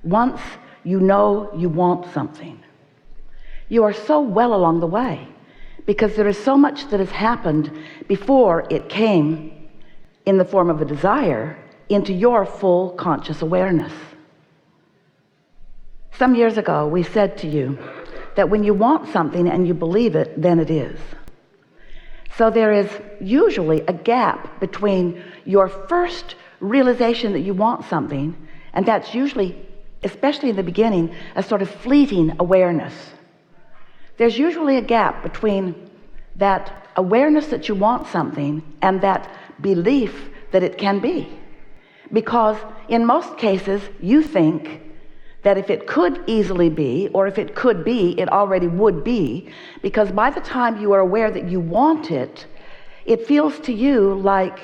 once you know you want something, you are so well along the way, because there is so much that has happened before it came in the form of a desire into your full conscious awareness. Some years ago, we said to you that when you want something and you believe it, then it is. So there is usually a gap between your first realization that you want something, and that's usually, especially in the beginning, a sort of fleeting awareness. There's usually a gap between that awareness that you want something and that belief that it can be. Because in most cases, you think that if it could easily be, or if it could be, it already would be, because by the time you are aware that you want it, it feels to you like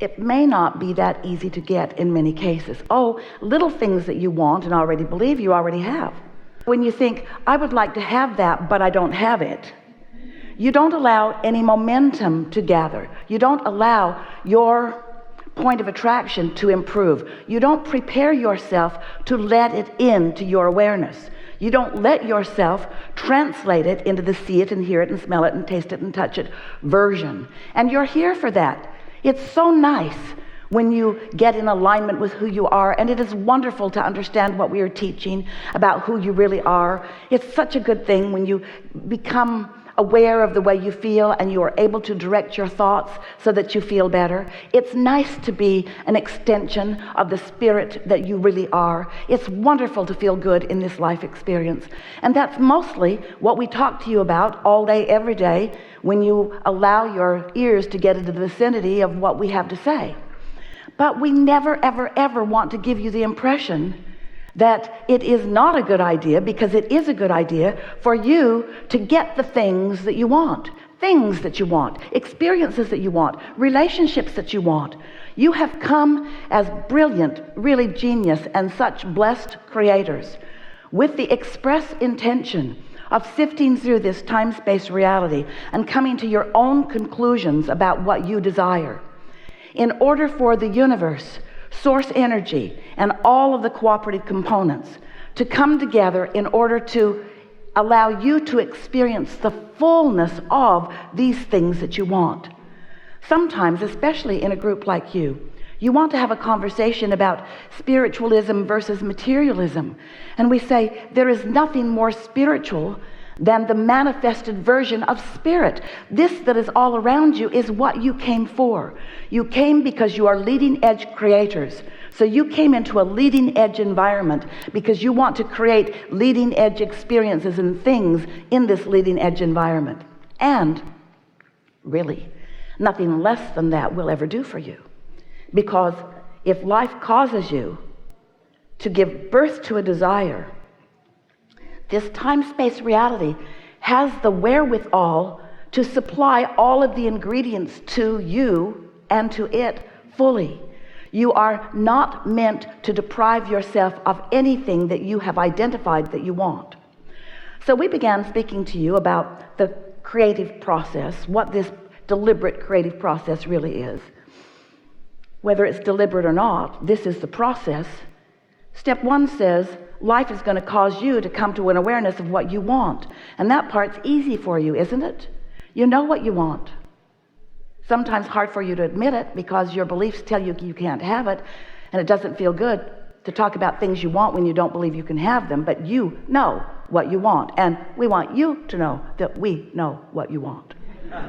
it may not be that easy to get in many cases. Oh, little things that you want and already believe you already have. When you think, I would like to have that, but I don't have it, you don't allow any momentum to gather. You don't allow your point of attraction to improve. You don't prepare yourself to let it into your awareness. You don't let yourself translate it into the see it and hear it and smell it and taste it and touch it version. And you're here for that. It's so nice when you get in alignment with who you are, and it is wonderful to understand what we are teaching about who you really are. It's such a good thing when you become aware of the way you feel and you are able to direct your thoughts so that you feel better. It's nice to be an extension of the spirit that you really are. It's wonderful to feel good in this life experience. And that's mostly what we talk to you about all day, every day, when you allow your ears to get into the vicinity of what we have to say. But we never, ever, ever want to give you the impression that it is not a good idea, because it is a good idea for you to get the things that you want, experiences that you want, relationships that you want. You have come as brilliant, really genius, and such blessed creators with the express intention of sifting through this time-space reality and coming to your own conclusions about what you desire. In order for the universe, source energy, and all of the cooperative components to come together in order to allow you to experience the fullness of these things that you want. Sometimes, especially in a group like you want to have a conversation about spiritualism versus materialism. And we say there is nothing more spiritual than the manifested version of spirit. This that is all around you is what you came for. You came because you are leading edge creators. So you came into a leading edge environment because you want to create leading edge experiences and things in this leading edge environment. And really, nothing less than that will ever do for you. Because if life causes you to give birth to a desire, this time-space reality has the wherewithal to supply all of the ingredients to you and to it fully. You are not meant to deprive yourself of anything that you have identified that you want. So we began speaking to you about the creative process, what this deliberate creative process really is. Whether it's deliberate or not, this is the process. Step one says, life is going to cause you to come to an awareness of what you want. And that part's easy for you, isn't it? You know what you want. Sometimes hard for you to admit it because your beliefs tell you you can't have it, and it doesn't feel good to talk about things you want when you don't believe you can have them, but you know what you want. And we want you to know that we know what you want.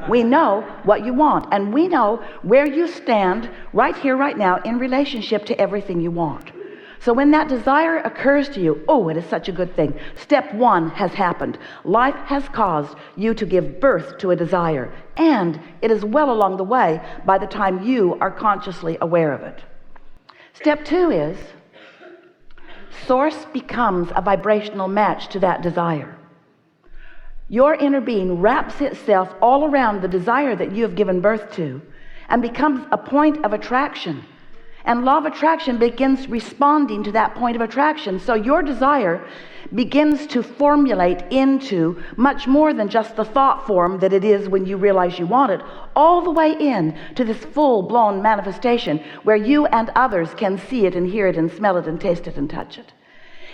We know what you want, and we know where you stand right here, right now, in relationship to everything you want. So when that desire occurs to you, oh, it is such a good thing. Step one has happened. Life has caused you to give birth to a desire, and it is well along the way by the time you are consciously aware of it. Step two is, source becomes a vibrational match to that desire. Your inner being wraps itself all around the desire that you have given birth to and becomes a point of attraction. And law of attraction begins responding to that point of attraction. So your desire begins to formulate into much more than just the thought form that it is when you realize you want it, all the way in to this full-blown manifestation where you and others can see it and hear it and smell it and taste it and touch it.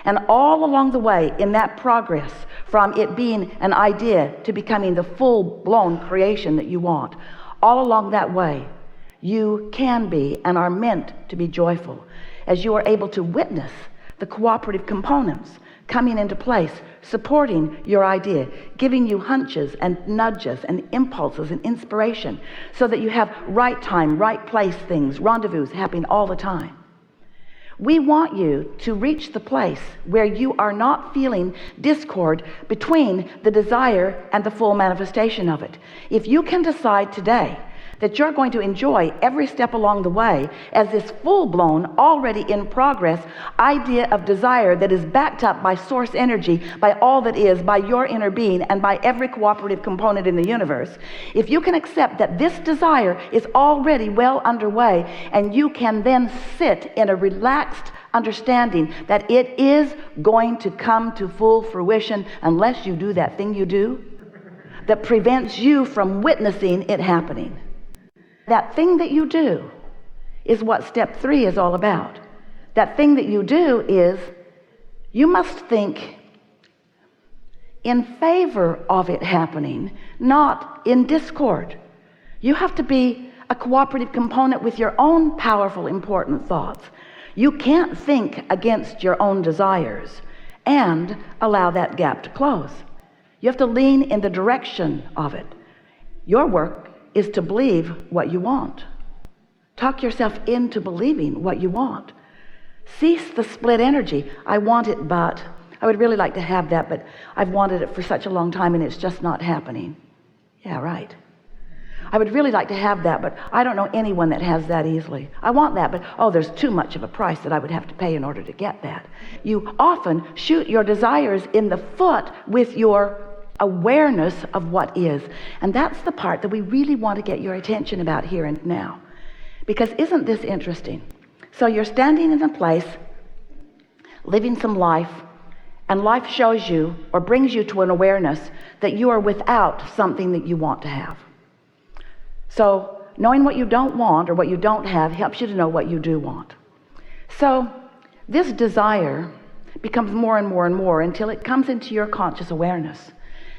And all along the way in that progress, from it being an idea to becoming the full-blown creation that you want, all along that way, you can be and are meant to be joyful as you are able to witness the cooperative components coming into place, supporting your idea, giving you hunches and nudges and impulses and inspiration so that you have right time, right place things, rendezvous happening all the time. We want you to reach the place where you are not feeling discord between the desire and the full manifestation of it. If you can decide today that you're going to enjoy every step along the way as this full-blown, already in progress idea of desire that is backed up by source energy, by all that is, by your inner being, and by every cooperative component in the universe, if you can accept that this desire is already well underway, and you can then sit in a relaxed understanding that it is going to come to full fruition unless you do that thing you do that prevents you from witnessing it happening. That thing that you do is what step 3 is all about. That thing that you do is you must think in favor of it happening, not in discord. You have to be a cooperative component with your own powerful, important thoughts. You can't think against your own desires and allow that gap to close. You have to lean in the direction of it. Your work is to believe what you want. Talk yourself into believing what you want. Cease the split energy. I want it, but I would really like to have that, but I've wanted it for such a long time and it's just not happening. Yeah, right. I would really like to have that, but I don't know anyone that has that easily. I want that, but there's too much of a price that I would have to pay in order to get that. You often shoot your desires in the foot with your awareness of what is. And that's the part that we really want to get your attention about here and now. Because isn't this interesting? So you're standing in a place, living some life, and life shows you or brings you to an awareness that you are without something that you want to have. So knowing what you don't want or what you don't have helps you to know what you do want. So this desire becomes more and more and more until it comes into your conscious awareness.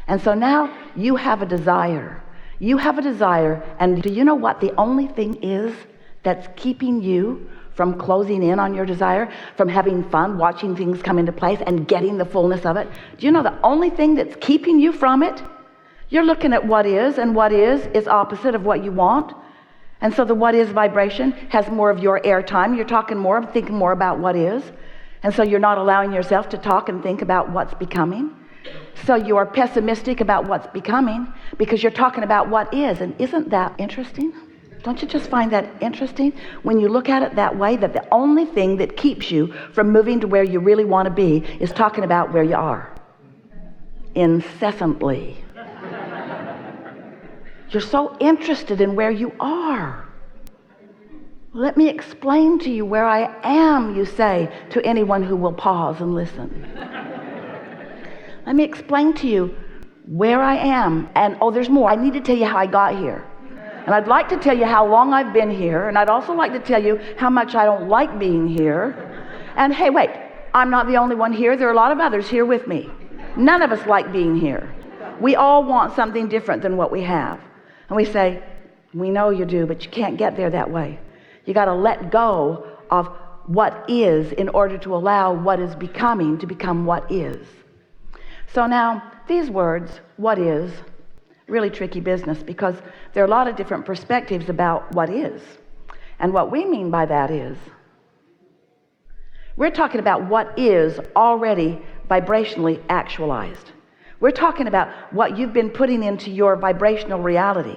And so now you have a desire. You have a desire, and do you know what the only thing is that's keeping you from closing in on your desire, from having fun, watching things come into place and getting the fullness of it? Do you know the only thing that's keeping you from it? You're looking at what is, and what is opposite of what you want. And so the what is vibration has more of your airtime. You're talking more, thinking more about what is. And so you're not allowing yourself to talk and think about what's becoming. So you are pessimistic about what's becoming because you're talking about what is. And isn't that interesting? Don't you just find that interesting when you look at it that way, that the only thing that keeps you from moving to where you really want to be is talking about where you are incessantly. You're so interested in where you are. Let me explain to you where I am, you say to anyone who will pause and listen. Let me explain to you where I am. And there's more. I need to tell you how I got here. And I'd like to tell you how long I've been here. And I'd also like to tell you how much I don't like being here. And hey, wait, I'm not the only one here. There are a lot of others here with me. None of us like being here. We all want something different than what we have. And we say, we know you do, but you can't get there that way. You got to let go of what is in order to allow what is becoming to become what is. So now, these words, what is, really tricky business because there are a lot of different perspectives about what is. And what we mean by that is, we're talking about what is already vibrationally actualized. We're talking about what you've been putting into your vibrational reality.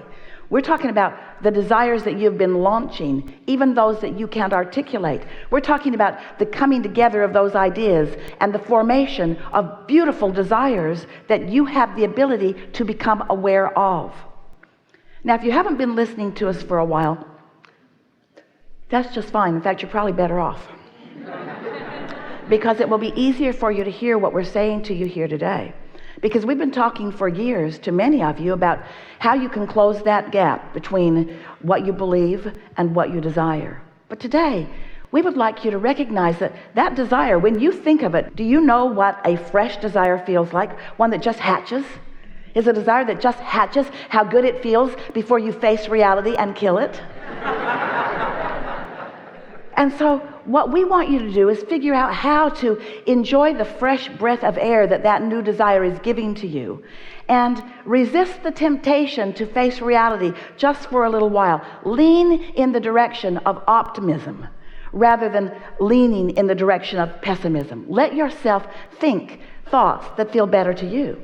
We're talking about the desires that you've been launching, even those that you can't articulate. We're talking about the coming together of those ideas and the formation of beautiful desires that you have the ability to become aware of. Now, if you haven't been listening to us for a while, That's just fine. In fact, you're probably better off. Because it will be easier for you to hear what we're saying to you here today. Because we've been talking for years to many of you about how you can close that gap between what you believe and what you desire. But today, we would like you to recognize that that desire, when you think of it, do you know what a fresh desire feels like? One that just hatches? Is a desire that just hatches, how good it feels before you face reality and kill it? And so what we want you to do is figure out how to enjoy the fresh breath of air that that new desire is giving to you, and resist the temptation to face reality just for a little while. Lean in the direction of optimism rather than leaning in the direction of pessimism. Let yourself think thoughts that feel better to you.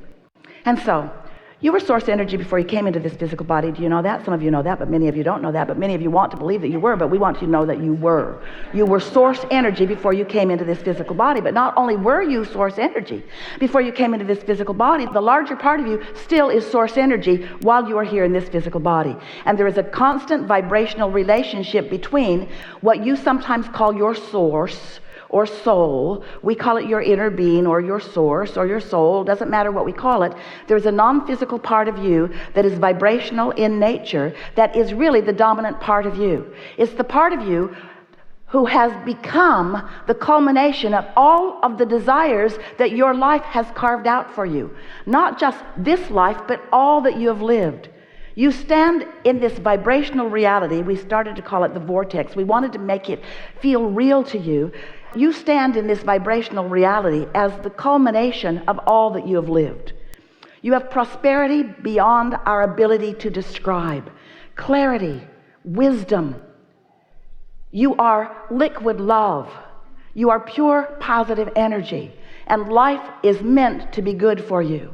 And so, you were source energy before you came into this physical body. Do you know that? Some of you know that, but many of you don't know that. But many of you want to believe that you were, but we want you to know that you were. You were source energy before you came into this physical body. But not only were you source energy before you came into this physical body, the larger part of you still is source energy while you are here in this physical body. And there is a constant vibrational relationship between what you sometimes call your source or soul. We call it your inner being or your source or your soul. Doesn't matter what we call it. There's a non-physical part of you that is vibrational in nature that is really the dominant part of you. It's the part of you who has become the culmination of all of the desires that your life has carved out for you. Not just this life, but all that you have lived. You stand in this vibrational reality. We started to call it the vortex. We wanted to make it feel real to you. You stand in this vibrational reality as the culmination of all that you have lived. You have prosperity beyond our ability to describe, clarity, wisdom. You are liquid love. You are pure positive energy, and life is meant to be good for you.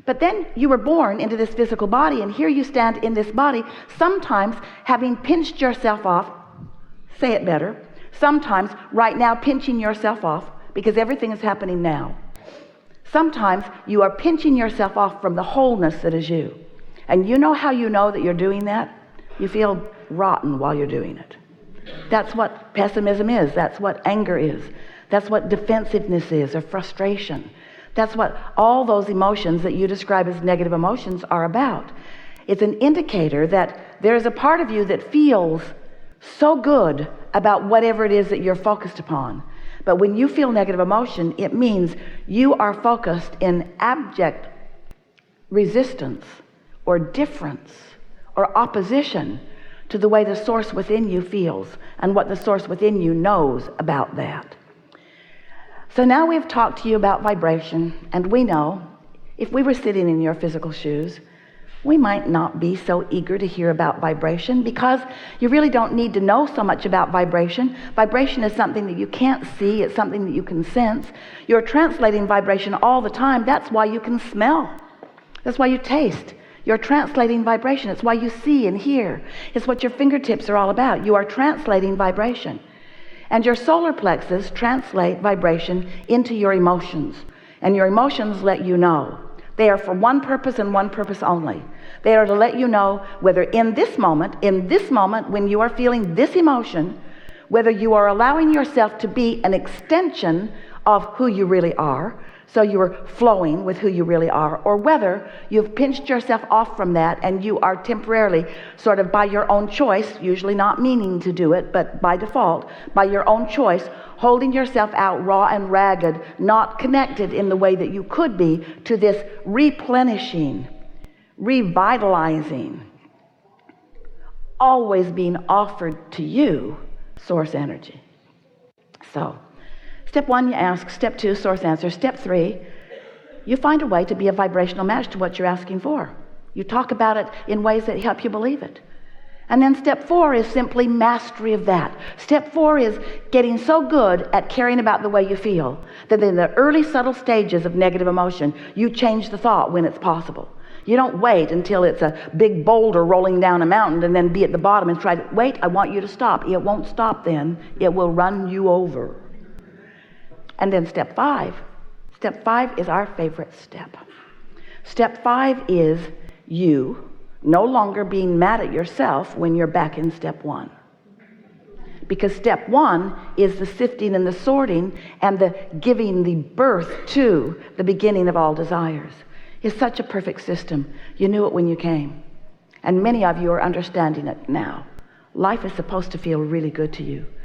But then you were born into this physical body, and here you stand in this body, sometimes having pinched yourself off, say it better, sometimes right now pinching yourself off, because everything is happening now. Sometimes you are pinching yourself off from the wholeness that is you. And you know how you know that you're doing that? You feel rotten while you're doing it. That's what pessimism is. That's what anger is. That's what defensiveness is, or frustration. That's what all those emotions that you describe as negative emotions are about. It's an indicator that there's a part of you that feels so good about whatever it is that you're focused upon. But when you feel negative emotion, it means you are focused in abject resistance or difference or opposition to the way the source within you feels and what the source within you knows about that. So now we've talked to you about vibration, and we know if we were sitting in your physical shoes, we might not be so eager to hear about vibration, because you really don't need to know so much about vibration. Vibration is something that you can't see. It's something that you can sense. You're translating vibration all the time. That's why you can smell. That's why you taste. You're translating vibration. It's why you see and hear. It's what your fingertips are all about. You are translating vibration. And your solar plexus translate vibration into your emotions. And your emotions let you know. They are for one purpose and one purpose only. They are to let you know whether in this moment when you are feeling this emotion, whether you are allowing yourself to be an extension of who you really are, so you are flowing with who you really are, or whether you've pinched yourself off from that and you are temporarily, sort of by your own choice, usually not meaning to do it, but by default, by your own choice, holding yourself out raw and ragged, not connected in the way that you could be to this replenishing, revitalizing, always being offered to you source energy. So, step 1, you ask. Step 2, source answer. Step 3, you find a way to be a vibrational match to what you're asking for. You talk about it in ways that help you believe it. And then step 4 is simply mastery of that. Step 4 is getting so good at caring about the way you feel that in the early subtle stages of negative emotion, you change the thought when it's possible. You don't wait until it's a big boulder rolling down a mountain and then be at the bottom and try to, wait, I want you to stop. It won't stop then. It will run you over. And then step 5. Step 5 is our favorite step. Step 5 is you no longer being mad at yourself when you're back in step 1. because step one is the sifting and the sorting and the giving the birth to the beginning of all desires. It's such a perfect system. You knew it when you came, and many of you are understanding it now. Life is supposed to feel really good to you.